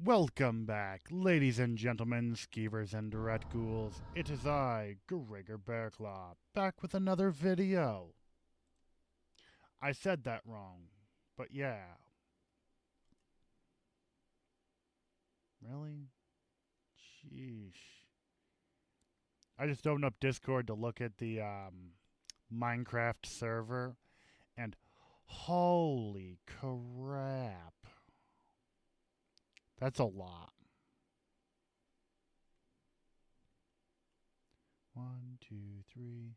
Welcome back, ladies and gentlemen, skeevers and red ghouls. It is I, Gregor Bearclaw, back with another video. I said that wrong, but yeah. Really? Sheesh. I just opened up Discord to look at the Minecraft server, and holy crap. That's a lot. 1, 2, 3.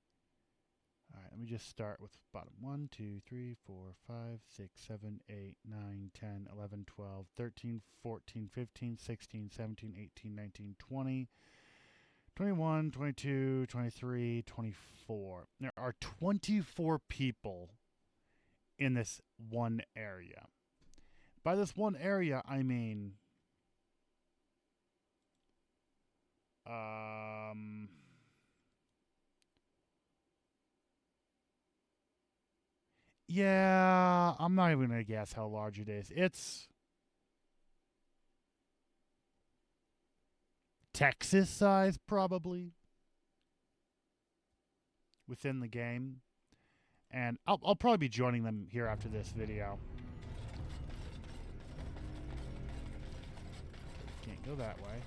All right, let me just start with bottom. 1, 2, 3, 4, 5, 6, 7, 8, 9, 10, 11, 12, 13, 14, 15, 16, 17, 18, 19, 20, 21, 22, 23, 24. There are 24 people in this one area. By this one area, I mean yeah, I'm not even going to guess how large it is. It's Texas size, probably, within the game. And I'll probably be joining them here after this video. Can't go that way.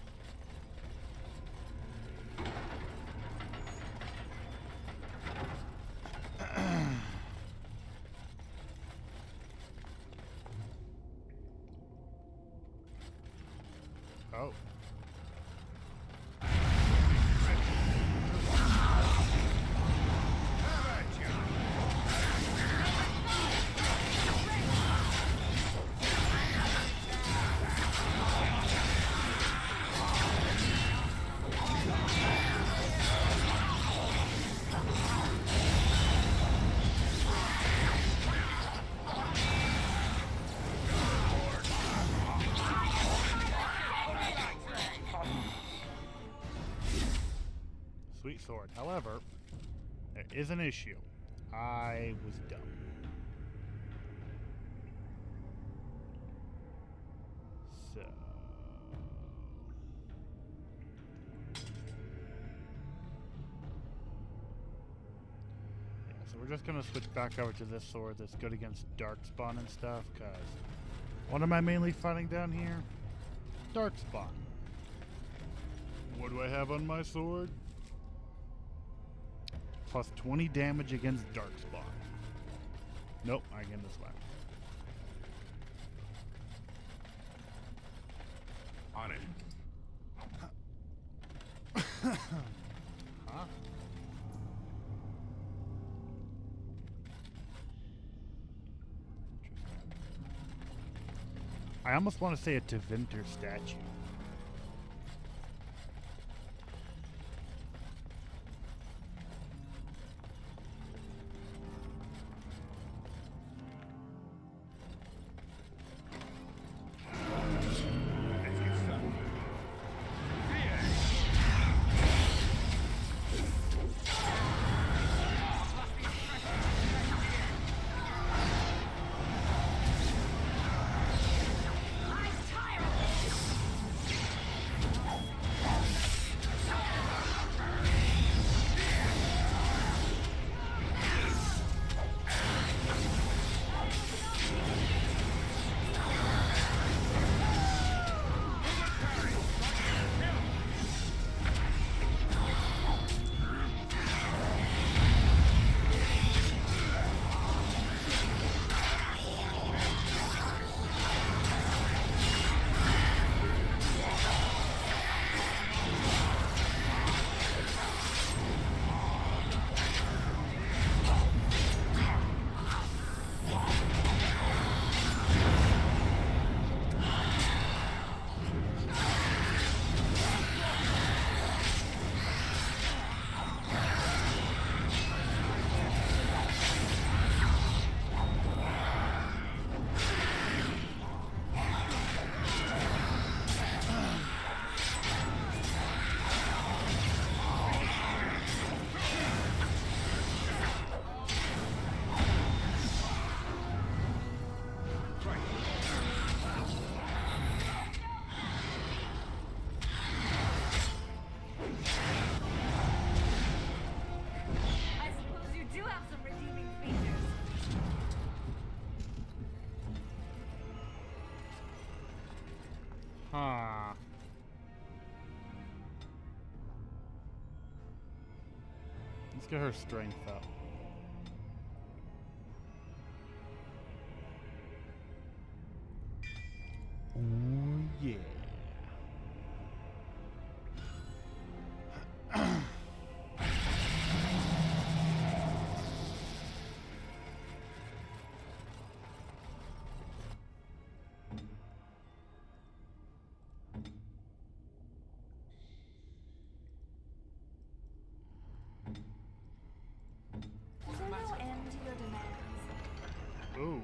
Oh. Sweet sword. However, there is an issue. I was dumb. So... yeah, so we're just going to switch back over to this sword that's good against Darkspawn and stuff, because what am I mainly fighting down here? Darkspawn. What do I have on my sword? Plus 20 damage against Darkspawn. Nope, I get this way. On it. Huh? I almost want to say a Tevinter statue. Huh. Let's get her strength up. Oh, yeah. Is there no end to your demands? Ooh.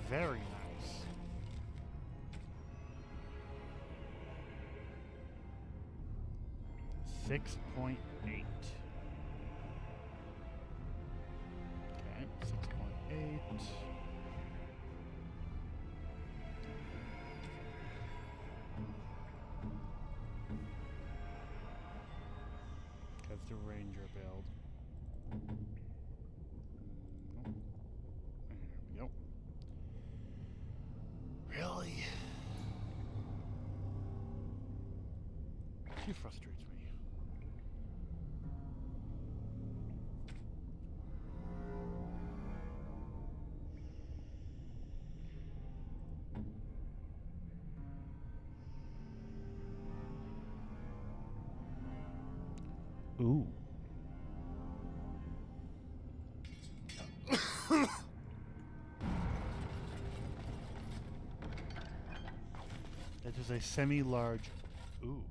Very nice. $6.8. Okay, 6.8. That's the Ranger build. There we go. Really? She frustrates me. Ooh. That is a semi-large. Ooh.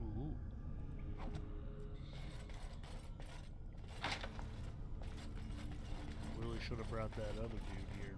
Ooh. Really should have brought that other dude here.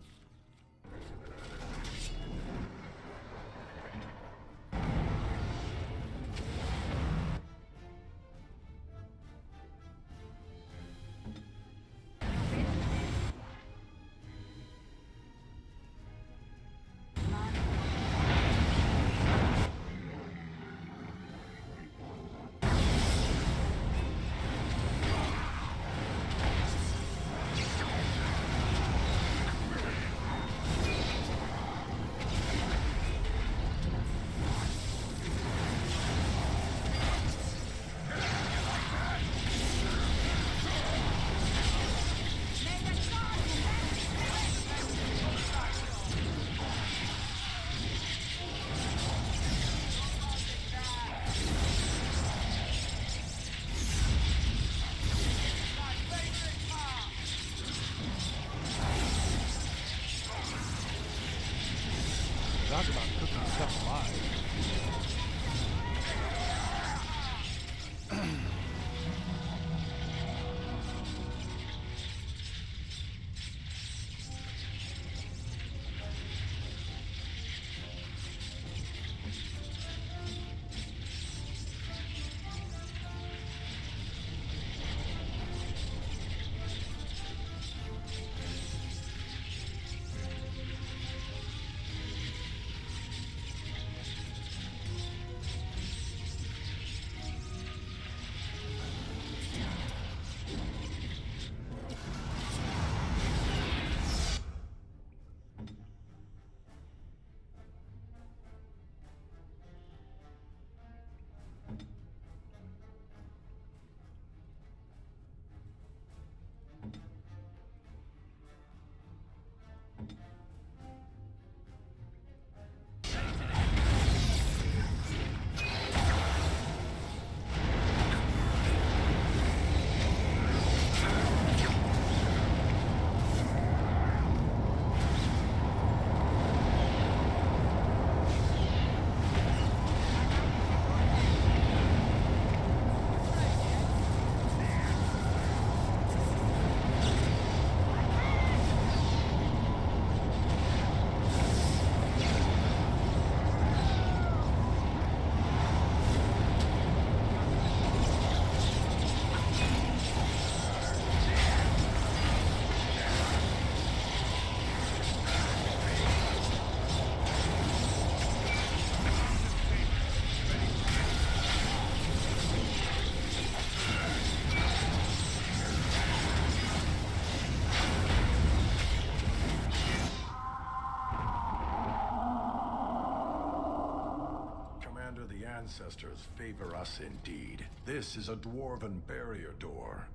ancestors favor us indeed. This is a dwarven barrier door.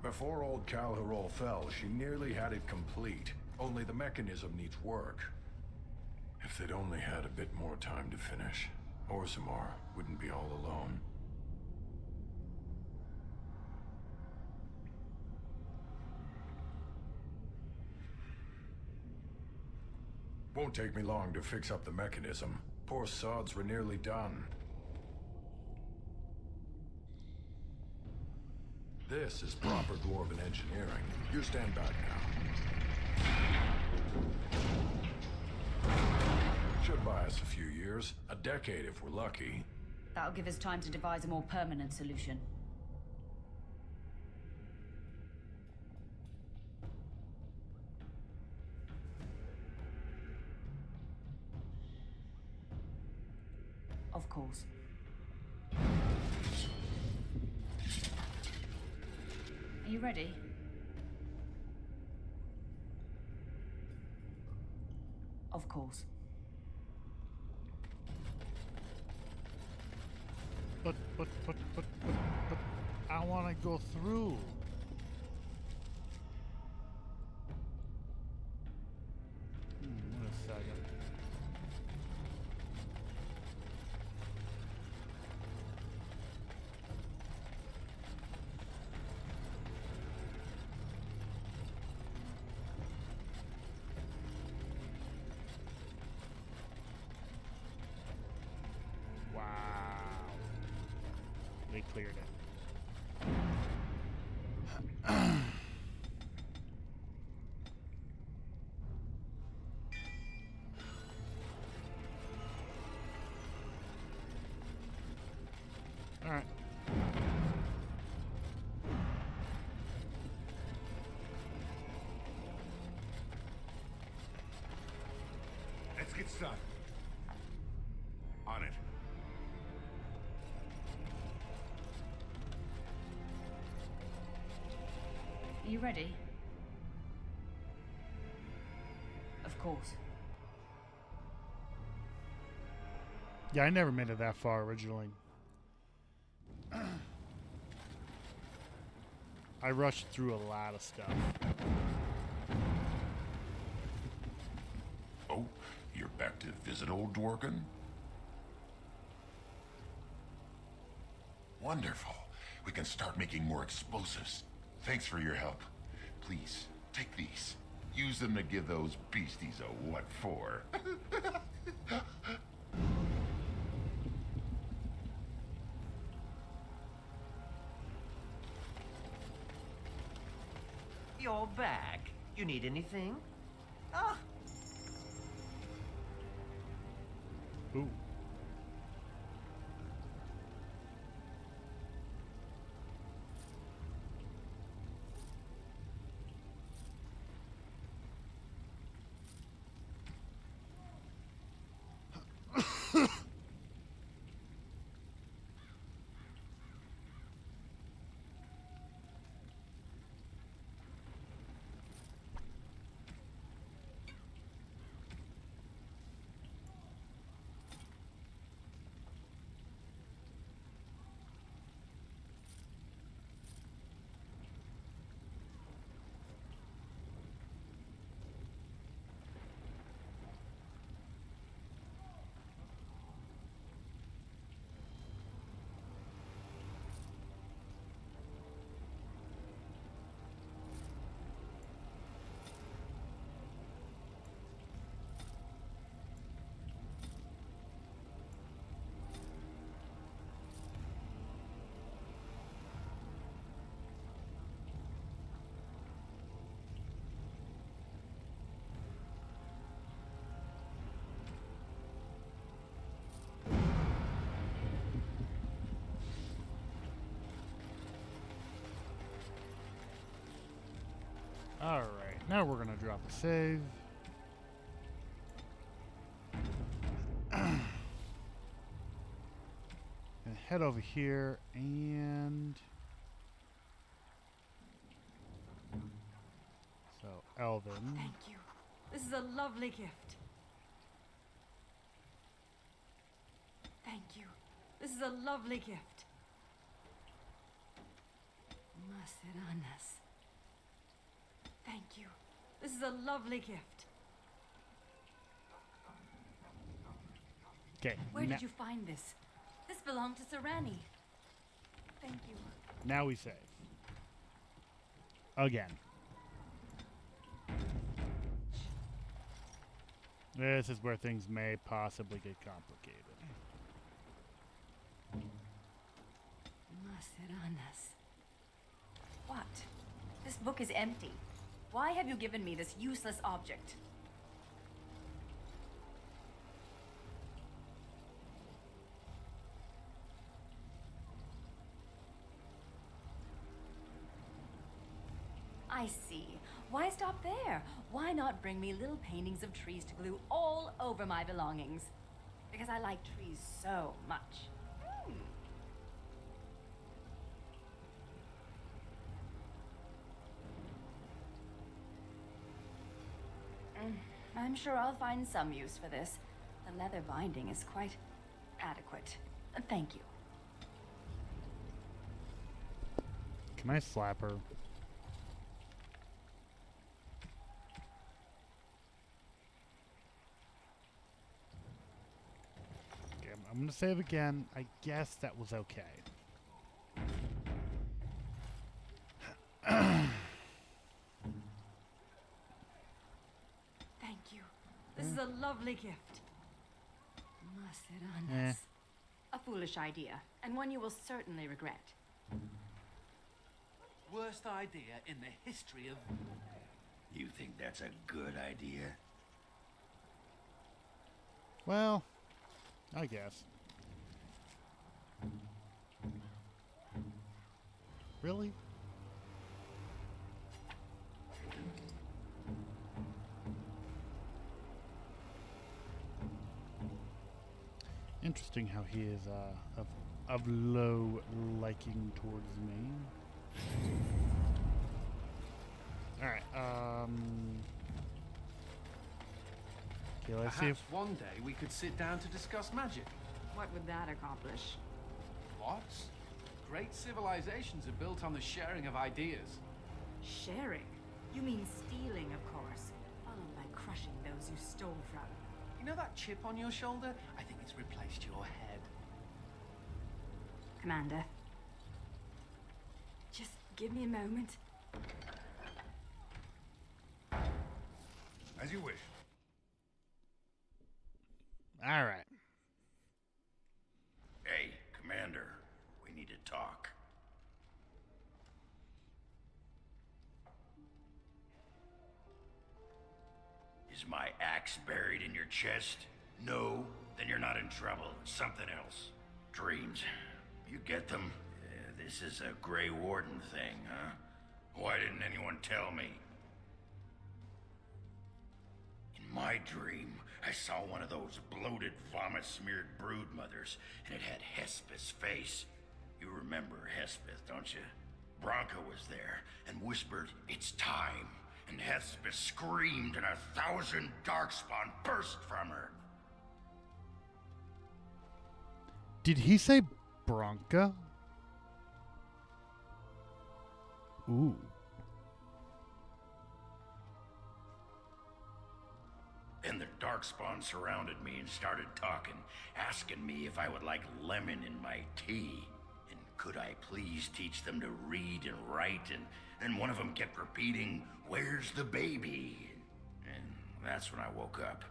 Before old Calharol fell, she nearly had it complete. Only the mechanism needs work. If they'd only had a bit more time to finish, Orzammar wouldn't be all alone. Won't take me long to fix up the mechanism. Poor sods were nearly done. This is proper dwarven engineering. You stand back now. Should buy us a few years. A decade if we're lucky. That'll give us time to devise a more permanent solution. Of course. Are you ready? Of course. But, I want to go through. Wait a second. Wow. They cleared it. All right. Let's get started. On it. Are you ready? Of course. Yeah, I never made it that far originally. I rushed through a lot of stuff. Oh, you're back to visit old Dworkin? Wonderful. We can start making more explosives. Thanks for your help. Please, take these. Use them to give those beasties a what for. You're back. You need anything? Ah, Ooh. Alright, now we're gonna drop a save. And head over here and so Elvin. Thank you. This is a lovely gift. Thank you. This is a lovely gift. Maceranas. Thank you. This is a lovely gift. Okay. Where did you find this? This belonged to Serani. Thank you. Now we save. Again. This is where things may possibly get complicated. Maceranas. What? This book is empty. Why have you given me this useless object? I see. Why stop there? Why not bring me little paintings of trees to glue all over my belongings? Because I like trees so much. I'm sure I'll find some use for this. The leather binding is quite adequate. Thank you. Can I slap her? Okay, I'm gonna save again. I guess that was okay. Thank you. This is a lovely gift. Maceranas. A foolish idea, and one you will certainly regret. Worst idea in the history of... You think that's a good idea? Well, I guess. Really? Interesting how he is of low liking towards me. All right. Okay, let's see if Perhaps one day we could sit down to discuss magic. What would that accomplish? What? Great civilizations are built on the sharing of ideas. Sharing? You mean stealing, of course. Followed by crushing those you stole from. You know that chip on your shoulder? I think it's replaced your head. Commander. Just give me a moment. As you wish. all right. Hey, Commander, we need to talk. Is my axe buried in your chest? No? Then you're not in trouble. It's something else. Dreams. You get them? This is a Grey Warden thing, huh? Why didn't anyone tell me? In my dream, I saw one of those bloated, vomit-smeared broodmothers, and it had Hespeth's face. You remember Hespeth, don't you? Bronca was there, and whispered, "It's time." And Hespeth screamed, and 1,000 darkspawn burst from her. Did he say Bronca? Ooh. And the darkspawn surrounded me and started talking, asking me if I would like lemon in my tea. And could I please teach them to read and write, and one of them kept repeating, "Where's the baby?" And that's when I woke up.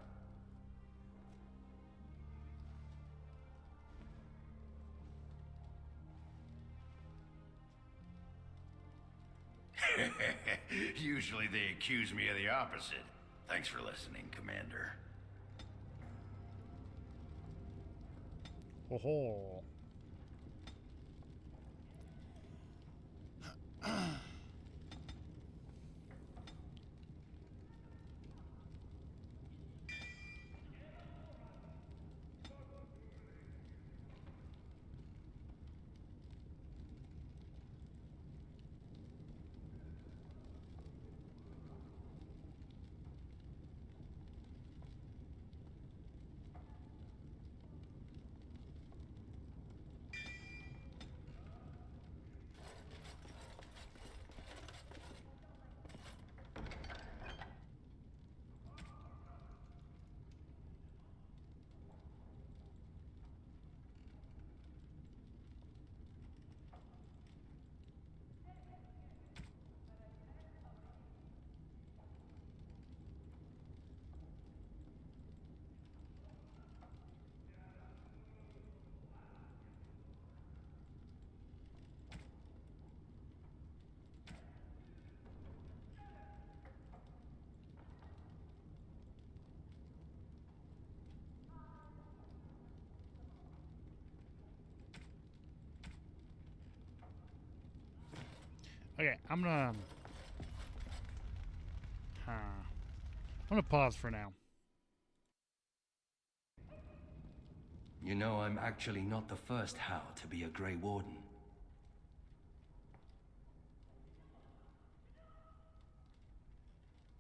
Usually they accuse me of the opposite. Thanks for listening, Commander. Ho ho. Okay, I'm gonna pause for now. You know, I'm actually not the first How to be a Grey Warden.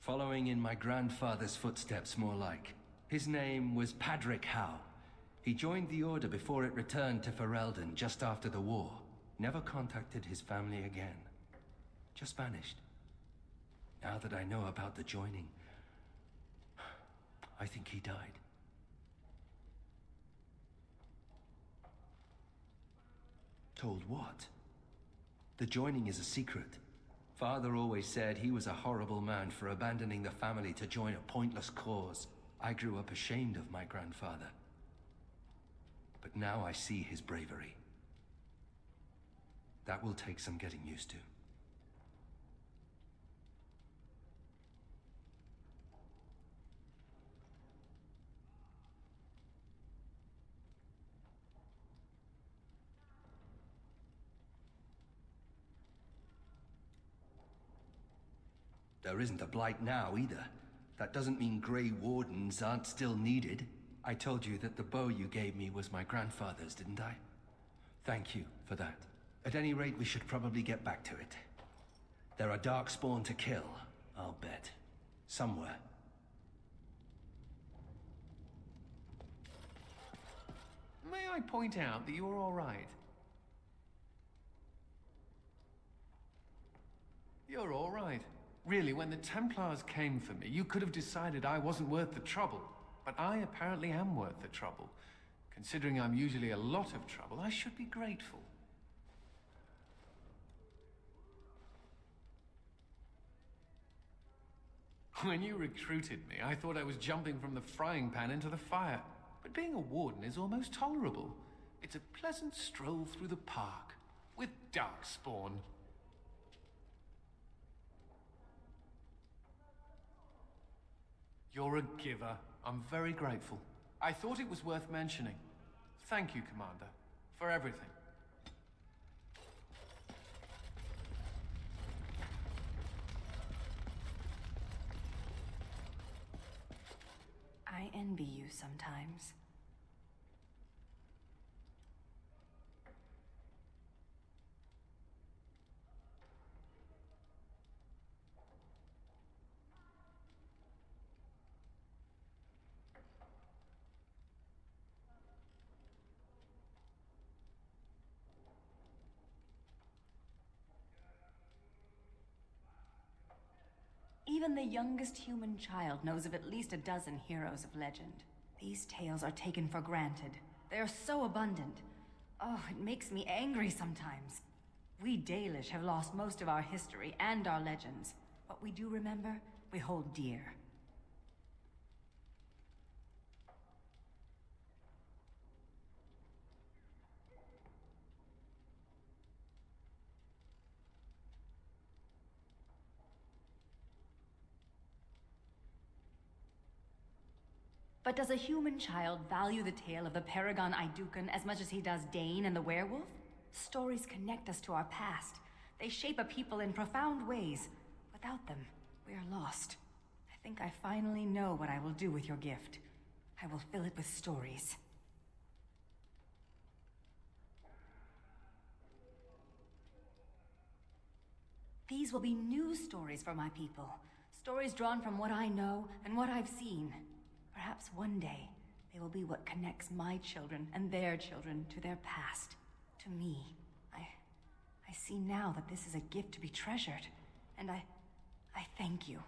Following in my grandfather's footsteps, more like. His name was Padric Howe. He joined the Order before it returned to Ferelden just after the war. Never contacted his family again. Just vanished. Now that I know about the joining, I think he died. Told what? The joining is a secret. Father always said he was a horrible man for abandoning the family to join a pointless cause. I grew up ashamed of my grandfather. But now I see his bravery. That will take some getting used to. There isn't a blight now, either. That doesn't mean Grey Wardens aren't still needed. I told you that the bow you gave me was my grandfather's, didn't I? Thank you for that. At any rate, we should probably get back to it. There are Darkspawn to kill, I'll bet. Somewhere. May I point out that you're all right? You're all right. Really, when the Templars came for me, you could have decided I wasn't worth the trouble. But I apparently am worth the trouble. Considering I'm usually a lot of trouble, I should be grateful. When you recruited me, I thought I was jumping from the frying pan into the fire. But being a warden is almost tolerable. It's a pleasant stroll through the park with Darkspawn. You're a giver. I'm very grateful. I thought it was worth mentioning. Thank you, Commander, for everything. I envy you sometimes. Even the youngest human child knows of at least a dozen heroes of legend. These tales are taken for granted. They are so abundant. Oh, it makes me angry sometimes. We Dalish have lost most of our history and our legends. What we do remember, we hold dear. But does a human child value the tale of the Paragon Idukan as much as he does Dane and the werewolf? Stories connect us to our past. They shape a people in profound ways. Without them, we are lost. I think I finally know what I will do with your gift. I will fill it with stories. These will be new stories for my people. Stories drawn from what I know and what I've seen. Perhaps one day, they will be what connects my children and their children to their past, to me. I see now that this is a gift to be treasured, and I thank you.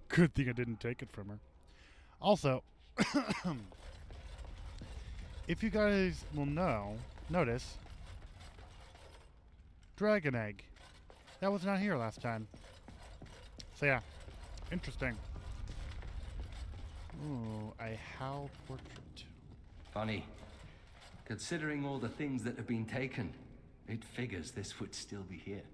Good thing I didn't take it from her. Also, if you guys will notice, Dragon Egg. That was not here last time. So yeah, interesting. Ooh, a Hal portrait. Funny. Considering all the things that have been taken, it figures this would still be here.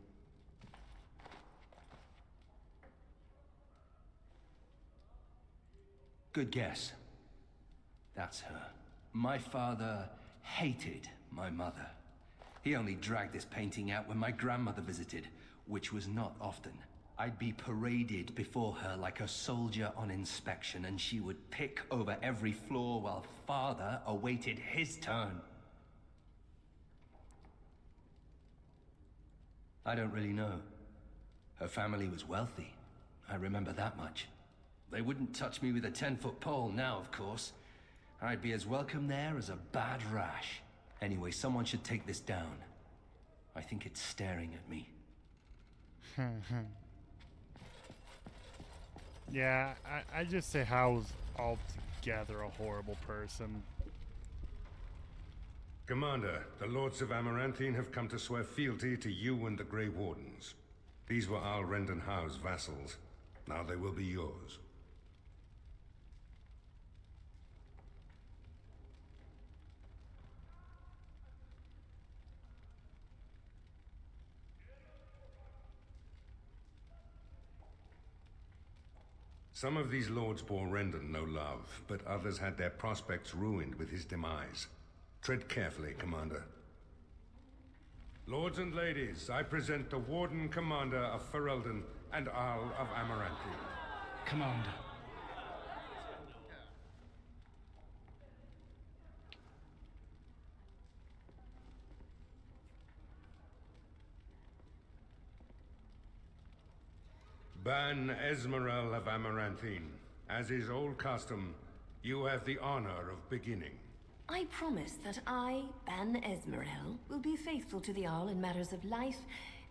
Good guess. That's her. My father hated my mother. He only dragged this painting out when my grandmother visited, which was not often. I'd be paraded before her like a soldier on inspection, and she would pick over every floor while father awaited his turn. I don't really know. Her family was wealthy. I remember that much. They wouldn't touch me with a 10-foot pole now, of course. I'd be as welcome there as a bad rash. Anyway, someone should take this down. I think it's staring at me. Yeah, I just say Hal's altogether a horrible person. Commander, the Lords of Amaranthine have come to swear fealty to you and the Grey Wardens. These were Al Rendon Howe's vassals. Now they will be yours. Some of these lords bore Rendon no love, but others had their prospects ruined with his demise. Tread carefully, Commander. Lords and ladies, I present the Warden Commander of Ferelden and Al of Amaranthine. Commander. Ban Esmeralda of Amaranthine, as is old custom, you have the honor of beginning. I promise that I, Ban Esmeralda, will be faithful to the Jarl in matters of life,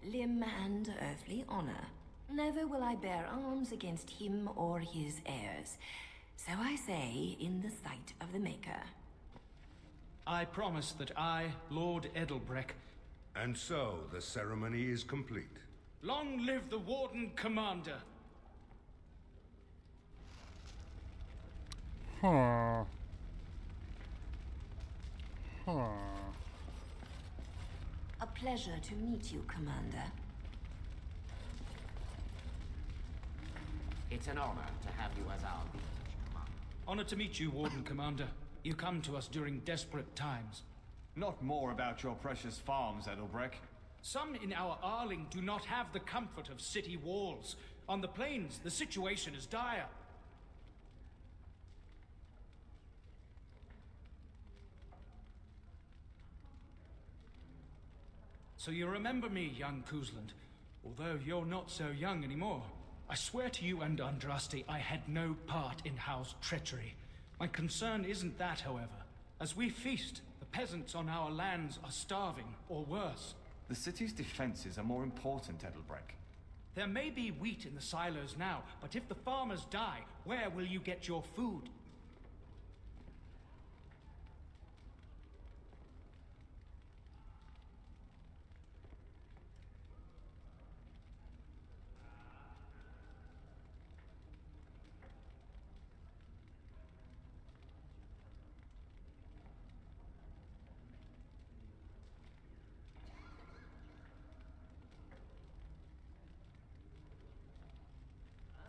limb, and earthly honor. Never will I bear arms against him or his heirs. So I say, in the sight of the Maker. I promise that I, Lord Edelbreck... And so, the ceremony is complete. Long live the Warden Commander! Huh. Huh. A pleasure to meet you, Commander. It's an honor to have you as our liege, Commander. Honor to meet you, Warden Commander. You come to us during desperate times. Not more about your precious farms, Edelbreck. Some in our Arling do not have the comfort of city walls. On the plains, the situation is dire. So you remember me, young Kuzland, although you're not so young anymore. I swear to you and Andraste I had no part in Hal's treachery. My concern isn't that, however. As we feast, the peasants on our lands are starving, or worse. The city's defenses are more important, Edelbreck. There may be wheat in the silos now, but if the farmers die, where will you get your food?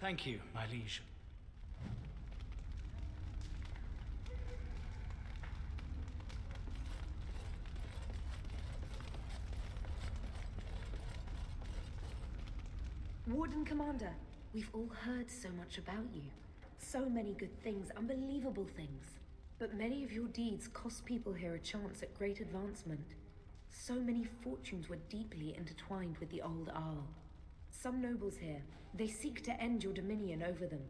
Thank you, my liege. Warden Commander, we've all heard so much about you. So many good things, unbelievable things. But many of your deeds cost people here a chance at great advancement. So many fortunes were deeply intertwined with the old Arl. Some nobles here, they seek to end your dominion over them.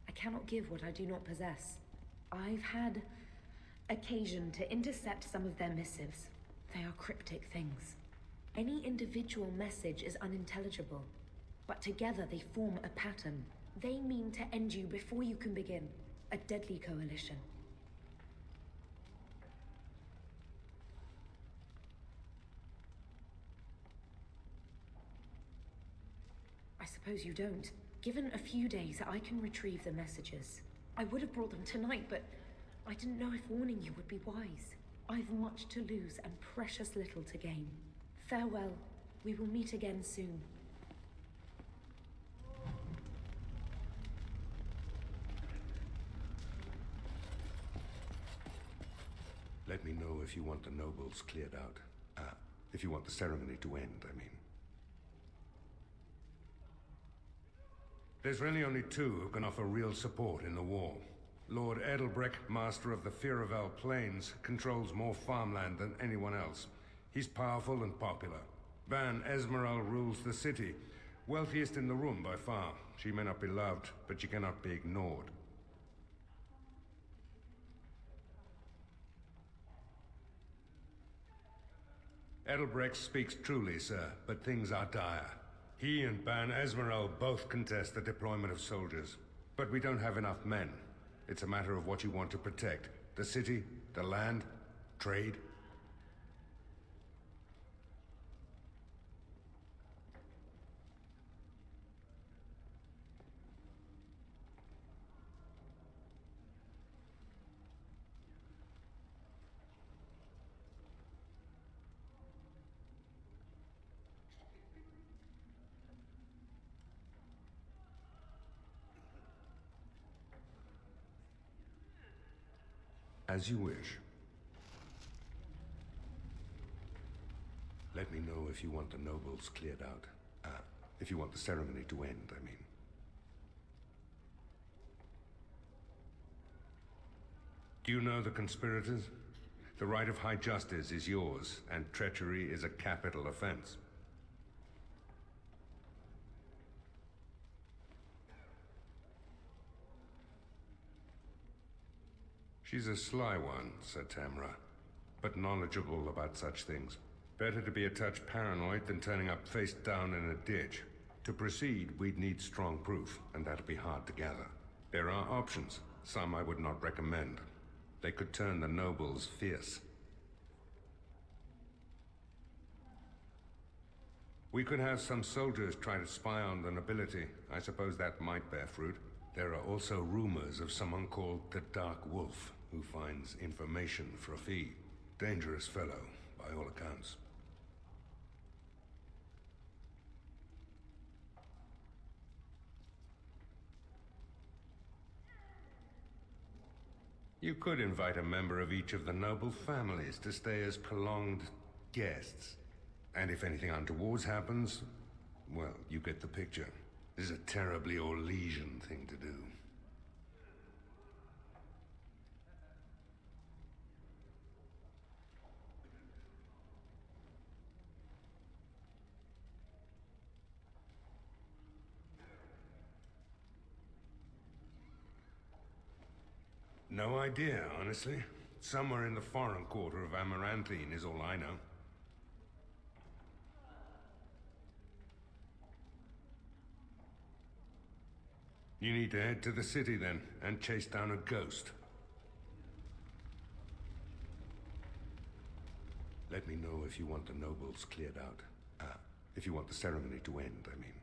I cannot give what I do not possess. I've had occasion to intercept some of their missives. They are cryptic things. Any individual message is unintelligible, but together they form a pattern. They mean to end you before you can begin. A deadly coalition. suppose you don't. Given a few days, I can retrieve the messages. I would have brought them tonight, but I didn't know if warning you would be wise. I've much to lose and precious little to gain. Farewell. We will meet again soon. Let me know if you want the nobles cleared out. If you want the ceremony to end, I mean. There's really only two who can offer real support in the war. Lord Edelbreck, master of the Firavel Plains, controls more farmland than anyone else. He's powerful and popular. Van Esmeralda rules the city, wealthiest in the room by far. She may not be loved, but she cannot be ignored. Edelbrecht speaks truly, sir, but things are dire. He and Ban Esmeralda both contest the deployment of soldiers. But we don't have enough men. It's a matter of what you want to protect. The city, the land, trade. As you wish. Let me know if you want the nobles cleared out. If you want the ceremony to end, I mean. Do you know the conspirators? The right of high justice is yours, and treachery is a capital offense. She's a sly one, said Tamra, but knowledgeable about such things. Better to be a touch paranoid than turning up face down in a ditch. To proceed, we'd need strong proof, and that'll be hard to gather. There are options, some I would not recommend. They could turn the nobles fierce. We could have some soldiers try to spy on the nobility. I suppose that might bear fruit. There are also rumors of someone called the Dark Wolf, who finds information for a fee. Dangerous fellow, by all accounts. You could invite a member of each of the noble families to stay as prolonged guests. And if anything untoward happens, well, you get the picture. This is a terribly Orlesian thing to do. No idea, honestly. Somewhere in the foreign quarter of Amaranthine is all I know. You need to head to the city then, and chase down a ghost. Let me know if you want the nobles cleared out. If you want the ceremony to end, I mean.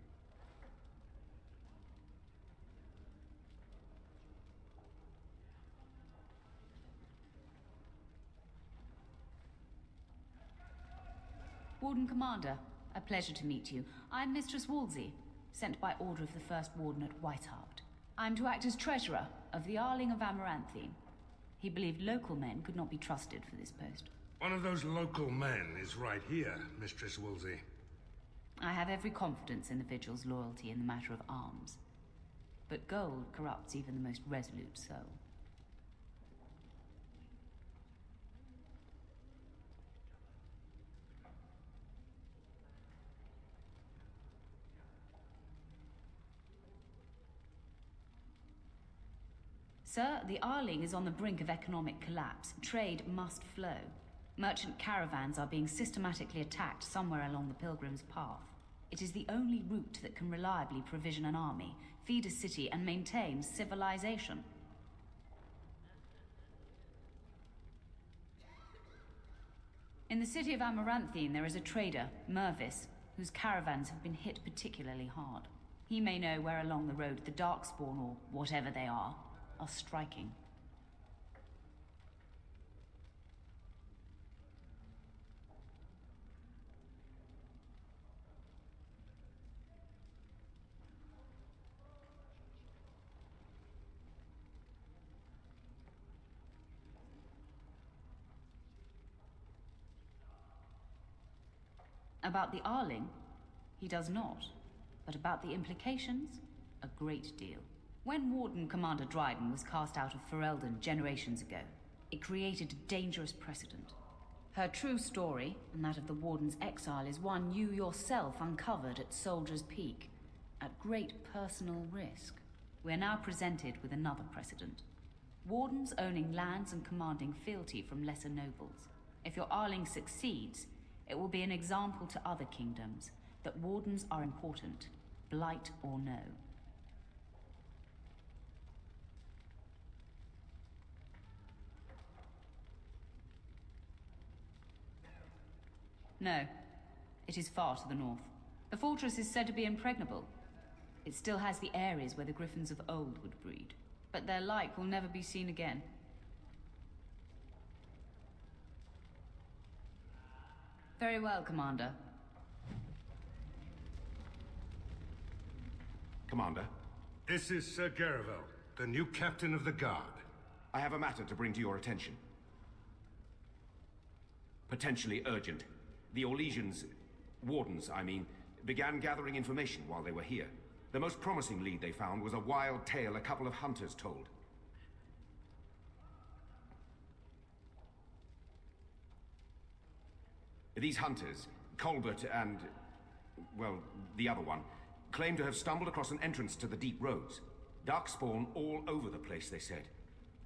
Warden Commander, a pleasure to meet you. I'm Mistress Wolsey, sent by order of the First Warden at Whitehart. I'm to act as Treasurer of the Arling of Amaranthine. He believed local men could not be trusted for this post. One of those local men is right here, Mistress Wolsey. I have every confidence in the Vigil's loyalty in the matter of arms. But gold corrupts even the most resolute soul. Sir, the Arling is on the brink of economic collapse. Trade must flow. Merchant caravans are being systematically attacked somewhere along the Pilgrim's Path. It is the only route that can reliably provision an army, feed a city, and maintain civilization. In the city of Amaranthine, there is a trader, Mervis, whose caravans have been hit particularly hard. He may know where along the road the Darkspawn, or whatever they are striking. About the Arling, he does not. But about the implications, a great deal. When Warden Commander Dryden was cast out of Ferelden generations ago, it created a dangerous precedent. Her true story, and that of the Warden's exile, is one you yourself uncovered at Soldier's Peak, at great personal risk. We are now presented with another precedent. Wardens owning lands and commanding fealty from lesser nobles. If your Arling succeeds, it will be an example to other kingdoms that Wardens are important, blight or no. No. It is far to the north. The fortress is said to be impregnable. It still has the areas where the griffins of old would breed, but their like will never be seen again. Very well, Commander. Commander? This is Sir Garavel, the new captain of the guard. I have a matter to bring to your attention. Potentially urgent. The Orlesians, Wardens, I mean, began gathering information while they were here. The most promising lead they found was a wild tale a couple of hunters told. These hunters, Colbert and, well, the other one, claim to have stumbled across an entrance to the deep roads. Darkspawn all over the place, they said.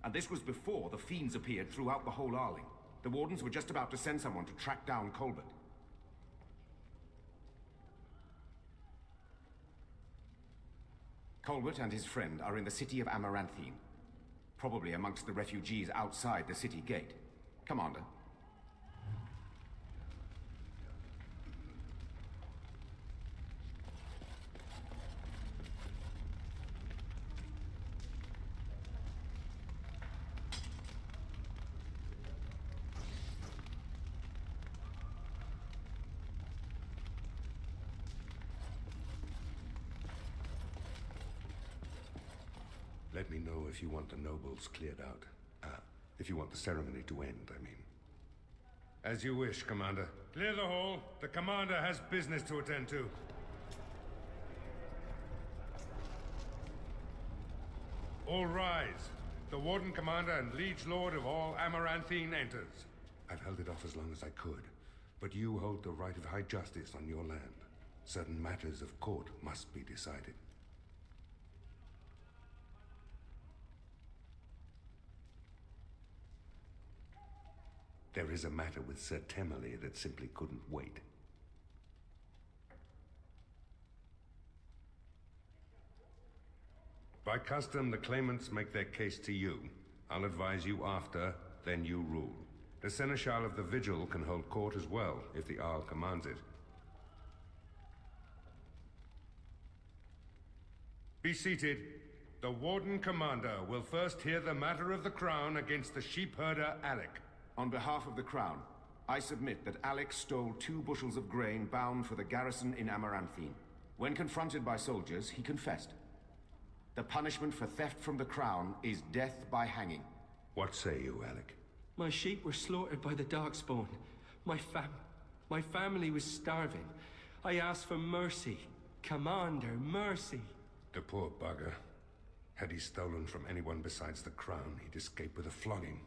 And this was before the fiends appeared throughout the whole Arling. The Wardens were just about to send someone to track down Colbert. Colbert and his friend are in the city of Amaranthine. Probably amongst the refugees outside the city gate. Commander. Let me know if you want the nobles cleared out. If you want the ceremony to end, I mean. As you wish, Commander. Clear the hall. The Commander has business to attend to. All rise. The Warden Commander and Liege Lord of all Amaranthine enters. I've held it off as long as I could, but you hold the right of high justice on your land. Certain matters of court must be decided. There is a matter with Sir Temmerley that simply couldn't wait. By custom, the claimants make their case to you. I'll advise you after, then you rule. The Seneschal of the Vigil can hold court as well, if the Arl commands it. Be seated. The Warden Commander will first hear the matter of the Crown against the sheepherder Alec. On behalf of the Crown, I submit that Alec stole 2 bushels of grain bound for the garrison in Amaranthine. When confronted by soldiers, he confessed. The punishment for theft from the Crown is death by hanging. What say you, Alec? My sheep were slaughtered by the Darkspawn. My family was starving. I asked for mercy. Commander, mercy. The poor bugger. Had he stolen from anyone besides the Crown, he'd escape with a flogging.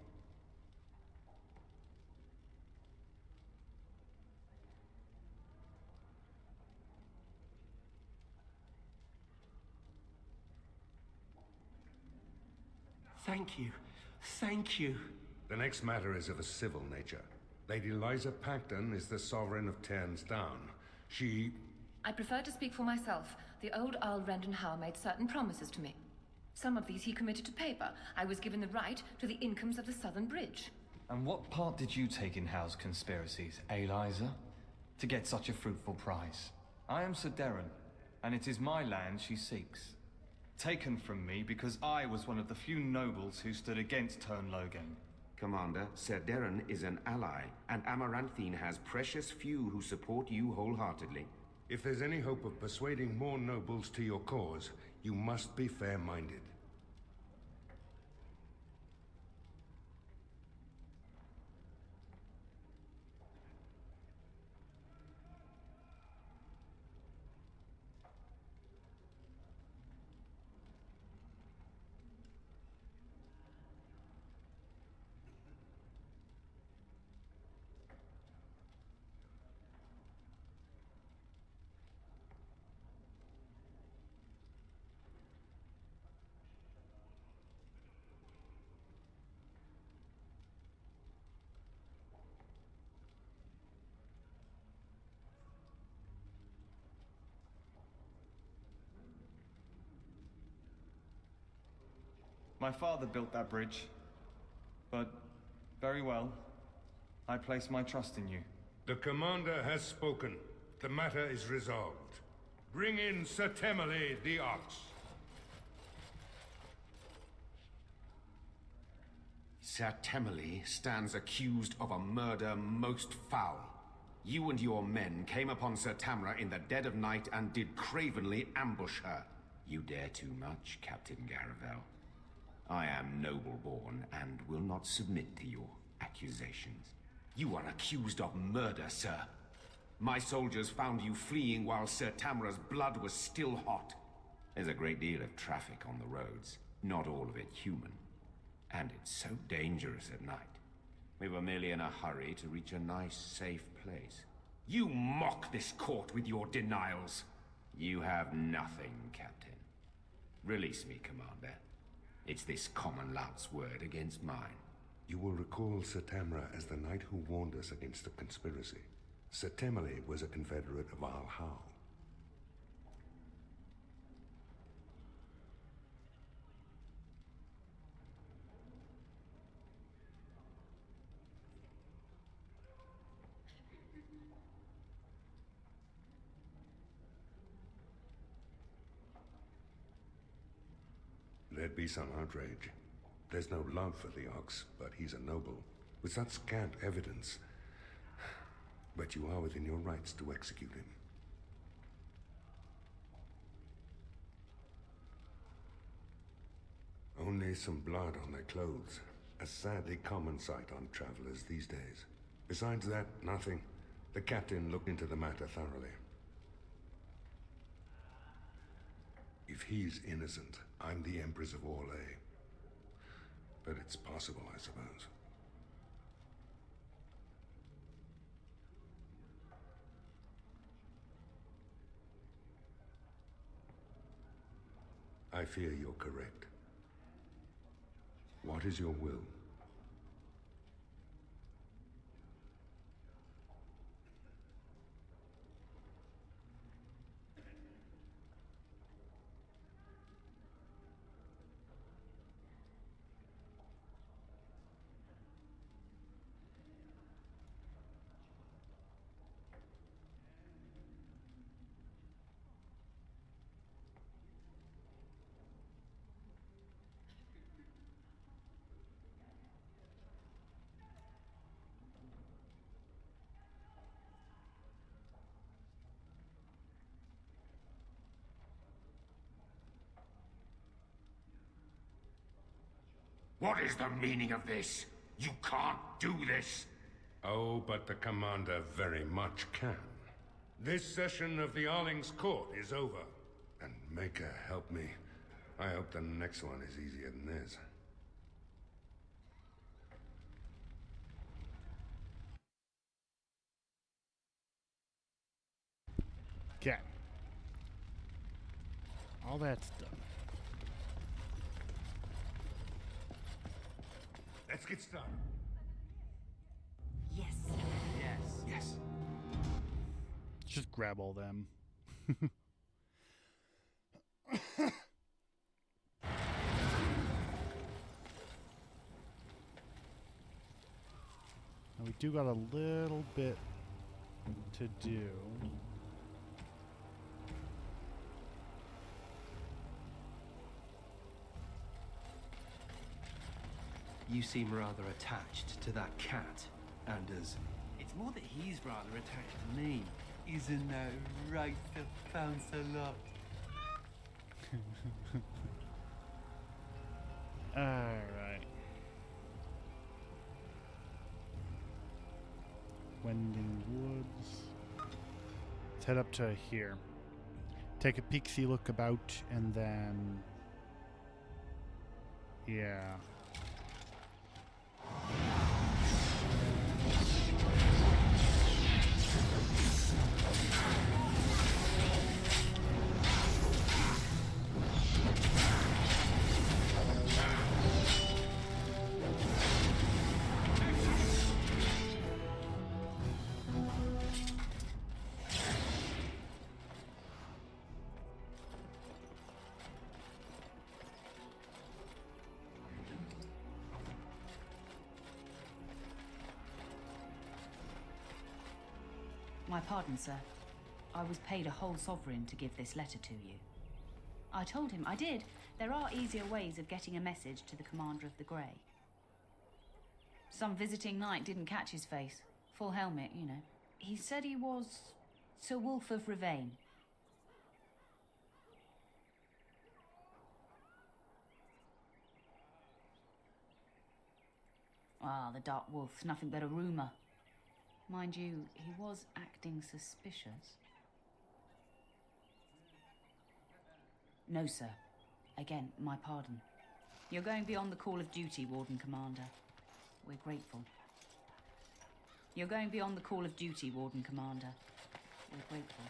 Thank you. Thank you. The next matter is of a civil nature. Lady Liza Pacton is the sovereign of Terns Down. She... I prefer to speak for myself. The old Earl Rendon Howe made certain promises to me. Some of these he committed to paper. I was given the right to the incomes of the Southern Bridge. And what part did you take in Howe's conspiracies, Liza? To get such a fruitful prize? I am Sir Darren. and it is my land she seeks. Taken from me because I was one of the few nobles who stood against Turnlogan. Commander, Ser Deren is an ally, and Amaranthine has precious few who support you wholeheartedly. If there's any hope of persuading more nobles to your cause, you must be fair-minded. My father built that bridge. But, very well. I place my trust in you. The commander has spoken. The matter is resolved. Bring in Sir Temele the Ox. Ser Temele stands accused of a murder most foul. You and your men came upon Ser Tamra in the dead of night and did cravenly ambush her. You dare too much, Captain Garavel. I am noble-born and will not submit to your accusations. You are accused of murder, sir. My soldiers found you fleeing while Ser Tamra's blood was still hot. There's a great deal of traffic on the roads, not all of it human. And it's so dangerous at night. We were merely in a hurry to reach a nice, safe place. You mock this court with your denials. You have nothing, Captain. Release me, Commander. It's this common lout's word against mine. You will recall Ser Tamra as the knight who warned us against the conspiracy. Ser Temele was a confederate of Al-How. There'd be some outrage. There's no love for the Ox, but he's a noble, with such scant evidence. But you are within your rights to execute him. Only some blood on their clothes. A sadly common sight on travelers these days. Besides that, nothing. The captain looked into the matter thoroughly. If he's innocent, I'm the Empress of Orlais. But it's possible, I suppose. I fear you're correct. What is your will? What is the meaning of this? You can't do this! Oh, but the commander very much can. This session of the Arling's court is over. And Maker help me. I hope the next one is easier than this. Okay. All that's done. Let's get started. Yes. Yes. Yes. Just grab all them. Now we do got a little bit to do. You seem rather attached to that cat, Anders. It's more that he's rather attached to me. Isn't that right, Sir Bounce-a-lot? Alright. Wending Woods. Let's head up to here. Take a peek-see look about, and then... yeah. My pardon, sir. I was paid a whole sovereign to give this letter to you. I told him I did. There are easier ways of getting a message to the commander of the Grey. Some visiting knight didn't catch his face. Full helmet, you know. He said he was Sir Wolf of Ravain. Ah, the Dark Wolf's nothing but a rumour. Mind you, he was acting suspicious. No, sir. Again, my pardon. You're going beyond the call of duty, Warden Commander. We're grateful. You're going beyond the call of duty, Warden Commander. We're grateful.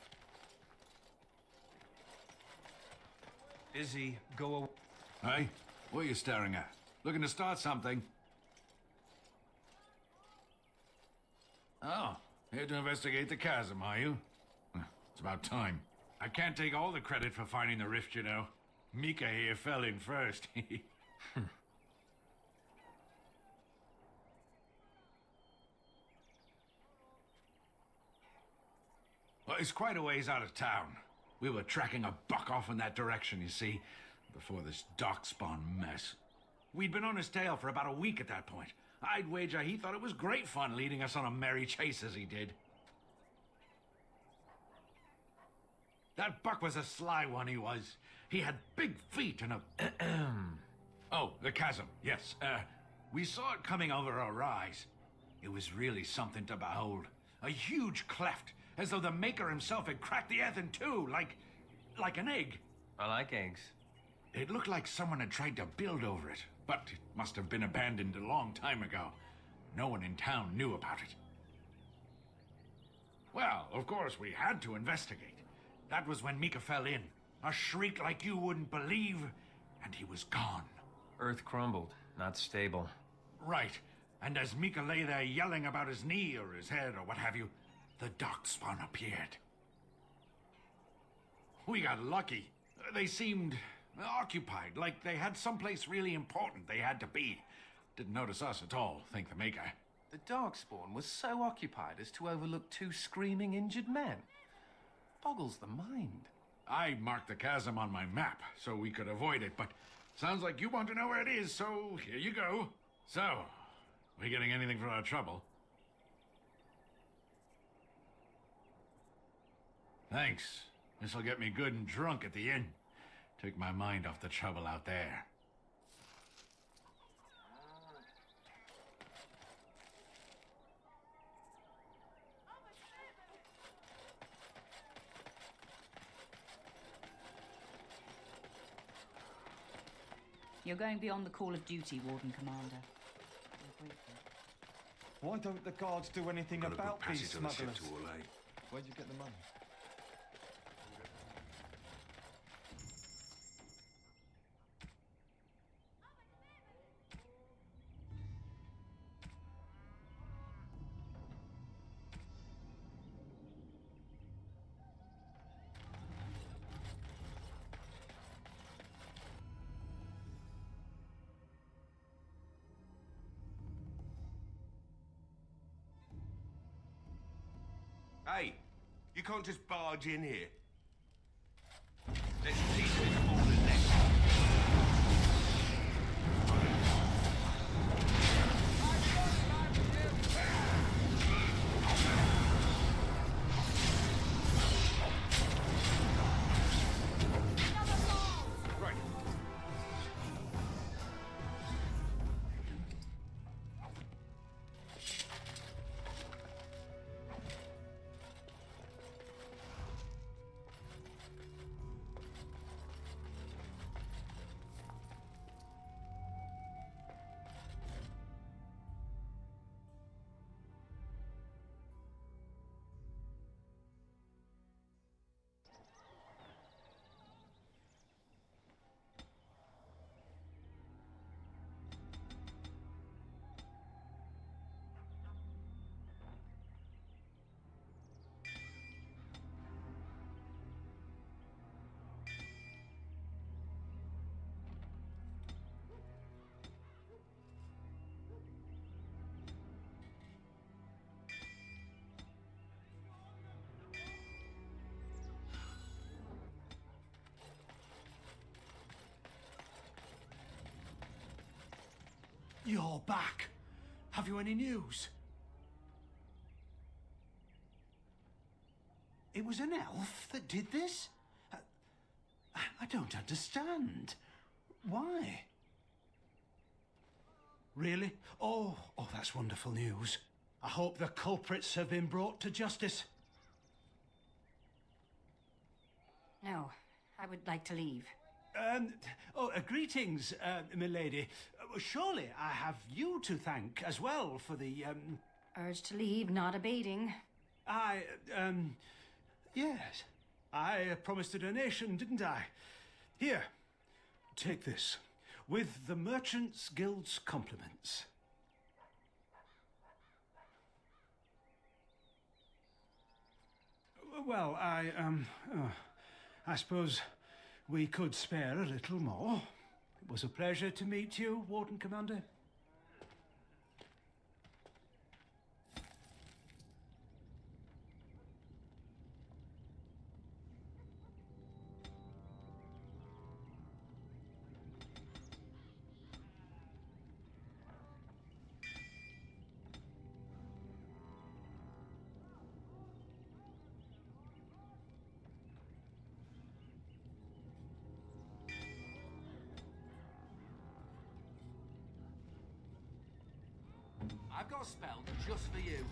Izzy, go away. Hey, what are you staring at? Looking to start something? Oh, here to investigate the chasm, are you? It's about time. I can't take all the credit for finding the rift, you know. Mika here fell in first. Well, it's quite a ways out of town. We were tracking a buck off in that direction, you see, before this darkspawn mess. We'd been on his tail for about a week at that point. I'd wager he thought it was great fun leading us on a merry chase as he did. That buck was a sly one, he was. He had big feet and a... Oh, the chasm, yes. We saw it coming over a rise. It was really something to behold. A huge cleft, as though the Maker himself had cracked the earth in two, like an egg. I like eggs. It looked like someone had tried to build over it, but it must have been abandoned a long time ago. No one in town knew about it. Well, of course, we had to investigate. That was when Mika fell in. A shriek like you wouldn't believe, and he was gone. Earth crumbled, not stable. Right. And as Mika lay there yelling about his knee or his head or what have you, the darkspawn appeared. We got lucky. They seemed occupied, like they had someplace really important they had to be. Didn't notice us at all, thank the Maker. The Darkspawn was so occupied as to overlook two screaming injured men. Boggles the mind. I marked the chasm on my map so we could avoid it, but sounds like you want to know where it is, so here you go. So, we getting anything for our trouble? Thanks. This'll get me good and drunk at the inn. Take my mind off the trouble out there. You're going beyond the call of duty, Warden Commander. We're grateful. Why don't the guards do anything Got a good about these passage on the ship smugglers? to Orlais. Where'd you get the money? Hey, you can't just barge in here. Let's teach this all the next. You're back. Have you any news? It was an elf that did this? I don't understand. Why? Really? Oh, that's wonderful news. I hope the culprits have been brought to justice. No, I would like to leave. Greetings, milady. Surely I have you to thank as well for the, Urge to leave not abating. Yes. I promised a donation, didn't I? Here, take this. With the Merchants Guild's compliments. Well, I suppose we could spare a little more. It was a pleasure to meet you, Warden Commander. I've got a spell just for you.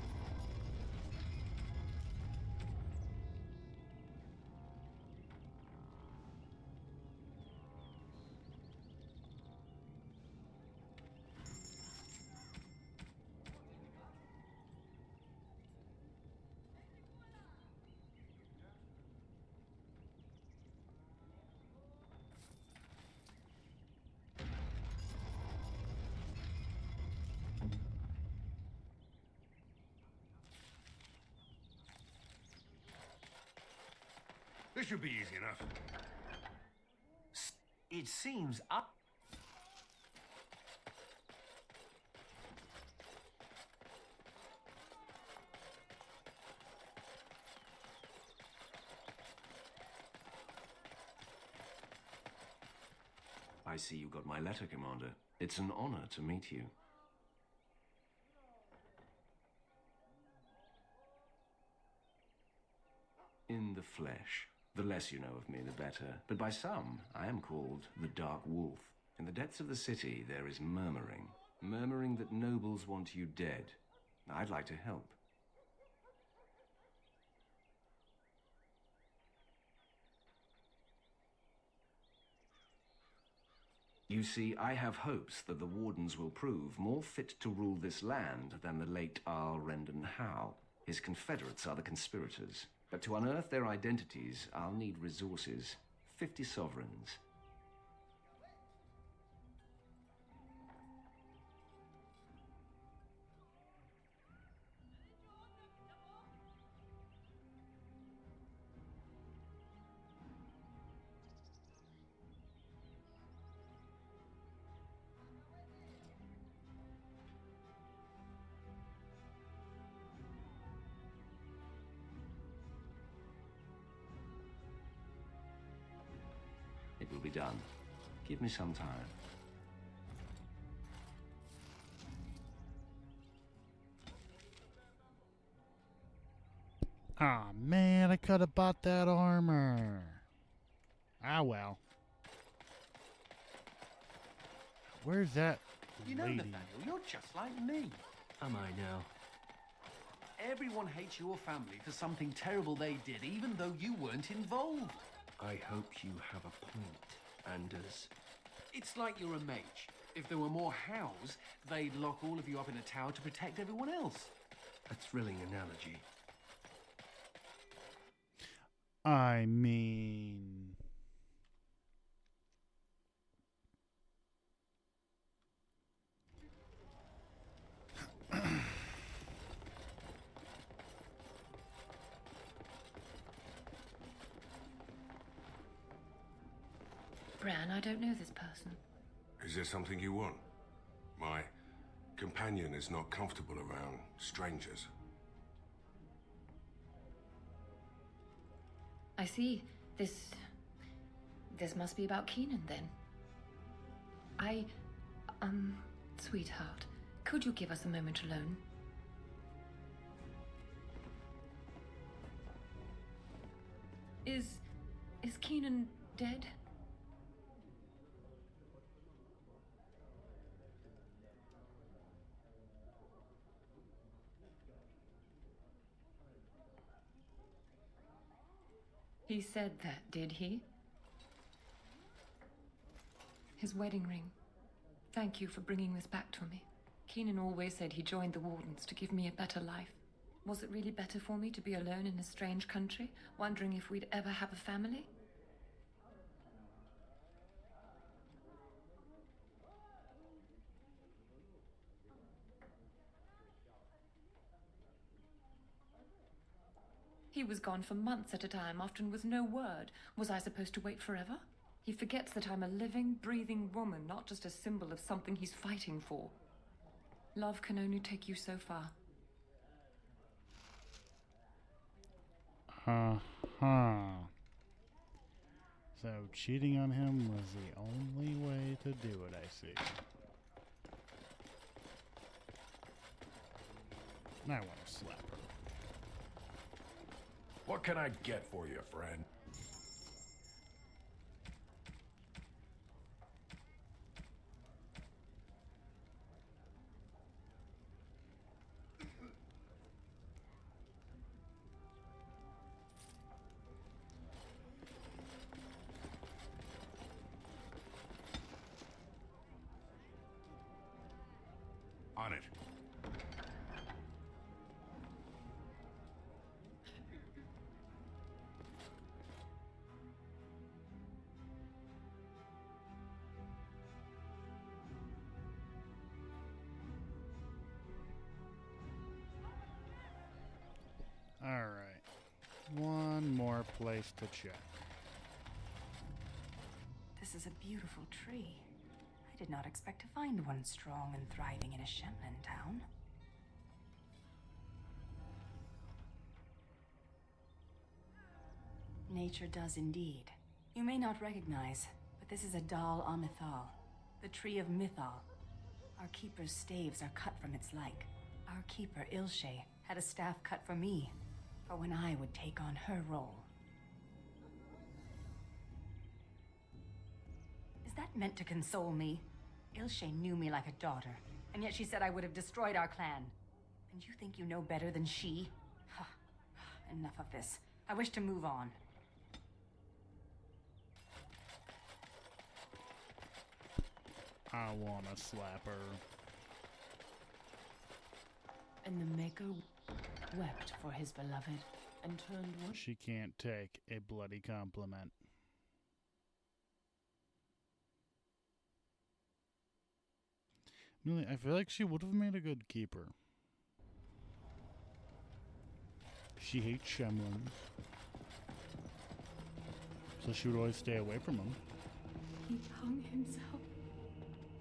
This should be easy enough. It seems up. I see you got my letter, Commander. It's an honor to meet you. In the flesh. The less you know of me, the better. But by some, I am called the Dark Wolf. In the depths of the city, there is murmuring. Murmuring that nobles want you dead. I'd like to help. You see, I have hopes that the Wardens will prove more fit to rule this land than the late Arl Rendon Howe. His confederates are the conspirators. But to unearth their identities, I'll need resources. 50 sovereigns. It will be done. Give me some time. Aw, man, I could have bought that armor. Ah, well. Where's that You know, lady? Nathaniel, you're just like me. Am I now? Everyone hates your family for something terrible they did, even though you weren't involved. I hope you have a point, Anders. It's like you're a mage. If there were more Hows, they'd lock all of you up in a tower to protect everyone else. A thrilling analogy. I mean... Bran, I don't know this person. Is there something you want? My companion is not comfortable around strangers. I see. This must be about Keenan, then. Sweetheart, could you give us a moment alone? Is Keenan dead? He said that, did he? His wedding ring. Thank you for bringing this back to me. Keenan always said he joined the Wardens to give me a better life. Was it really better for me to be alone in a strange country, wondering if we'd ever have a family? He was gone for months at a time, often with no word. Was I supposed to wait forever? He forgets that I'm a living, breathing woman, not just a symbol of something he's fighting for. Love can only take you so far. So cheating on him was the only way to do it, I see. I want to slap her. What can I get for you, friend? On it. Alright. One more place to check. This is a beautiful tree. I did not expect to find one strong and thriving in a Shemlin town. Nature does indeed. You may not recognize, but this is a Dal Amithal, the tree of Mythal. Our keeper's staves are cut from its like. Our keeper, Ilshe, had a staff cut for me, for when I would take on her role. Is that meant to console me? Ilshe knew me like a daughter, and yet she said I would have destroyed our clan. And you think you know better than she? Enough of this. I wish to move on. I wanna slap her. And the Maker wept for his beloved and turned one. She can't take a bloody compliment. Really, I feel like she would have made a good keeper. She hates Shemlin, so she would always stay away from him. He hung himself.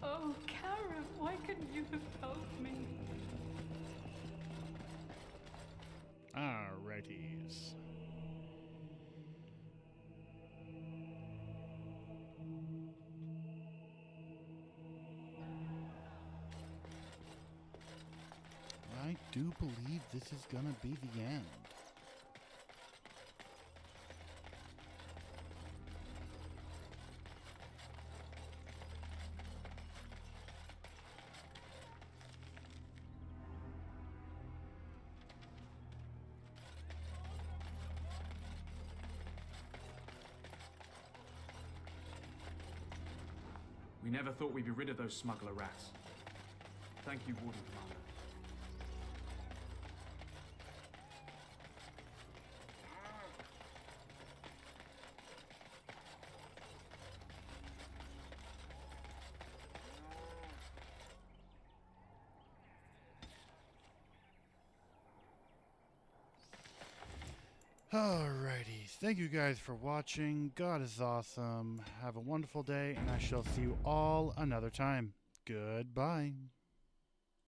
Oh, Kara, why couldn't you have helped me? Alrighties. I do believe this is gonna be the end. We never thought we'd be rid of those smuggler rats. Thank you, Warden Commander. Alrighty, thank you guys for watching. God is awesome. Have a wonderful day, and I shall see you all another time. Goodbye.